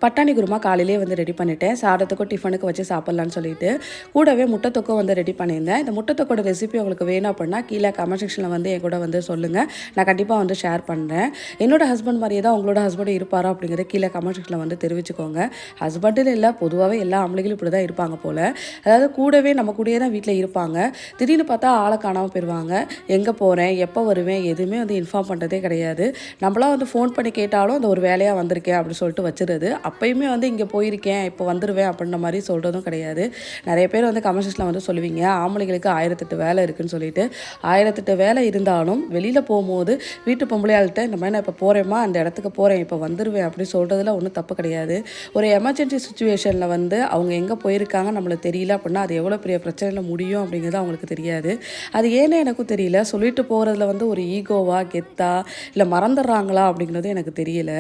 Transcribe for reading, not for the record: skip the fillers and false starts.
பட்டாணி குருமா காலையிலே வந்து ரெடி பண்ணிட்டேன். சாதத்துக்கும் டிஃபனுக்கு வச்சு சாப்பிட்லான்னு சொல்லிட்டு கூடவே முட்டை தொக்கும் வந்து ரெடி பண்ணியிருந்தேன். இந்த முட்டை தொக்கோட ரெசிபி உங்களுக்கு வேணும் அப்படின்னா கீழே கமெண்ட் செக்ஷனில் வந்து என் கூட வந்து சொல்லுங்கள். நான் கண்டிப்பாக வந்து ஷேர் பண்ணுறேன். என்னோட ஹஸ்பண்ட் மாதிரியே தான் உங்களோட ஹஸ்பண்டும் இருப்பாரா அப்படிங்கிறத கீழே கமெண்ட் செக்ஷனில் வந்து தெரிவிச்சுக்கோங்க. ஹஸ்பண்டுன்னு இல்லை, பொதுவாகவே எல்லா ஆம்பளைகளும் இப்படி தான் இருப்பாங்க போல். அதாவது கூடவே நம்ம கூடயே தான் வீட்டில் இருப்பாங்க. திடீர்னு பார்த்தா ஆளை காணாமல் போயிடுவாங்க. எங்கே போகிறேன், எப்போ வருவேன், எதுவுமே வந்து இன்ஃபார்ம் பண்ணுறதே கிடையாது. நம்மளாம் வந்து ஃபோன் பண்ணி கேட்டாலும் அந்த ஒரு வேலையாக வந்திருக்கேன் அப்படின்னு சொல்லிட்டு வச்சுருது. அப்பயுமே வந்து இங்கே போயிருக்கேன், இப்போ வந்துடுவேன் அப்படின்ற மாதிரி சொல்கிறதும் கிடையாது. நிறைய பேர் வந்து கமெண்ட் செக்ஷனில் வந்து சொல்லுவீங்க, ஆம்பளைங்களுக்கு 1008 வேலை இருக்குதுன்னு சொல்லிட்டு. 1008 வேலை இருந்தாலும் வெளியில் போகும்போது வீட்டு பொம்பளையாள்கிட்ட இந்த மாதிரி நான் இப்போ போகிறேம்மா, அந்த இடத்துக்கு போகிறேன், இப்போ வந்துடுவேன் அப்படி சொல்கிறதுல ஒன்றும் தப்பு கிடையாது. ஒரு எமர்ஜென்சி சுச்சுவேஷனில் வந்து அவங்க எங்கே போயிருக்காங்க நம்மளுக்கு தெரியல அப்படின்னா அது எவ்வளோ பெரிய பிரச்சனையில் முடியும் அப்படிங்கிறது அவங்களுக்கு தெரியாது. அது ஏன்னு எனக்கும் தெரியல. சொல்லிட்டு போகிறதுல வந்து ஒரு ஈகோவா, கெத்தா, இல்லை மறந்துடுறாங்களா அப்படிங்கிறது எனக்கு தெரியல.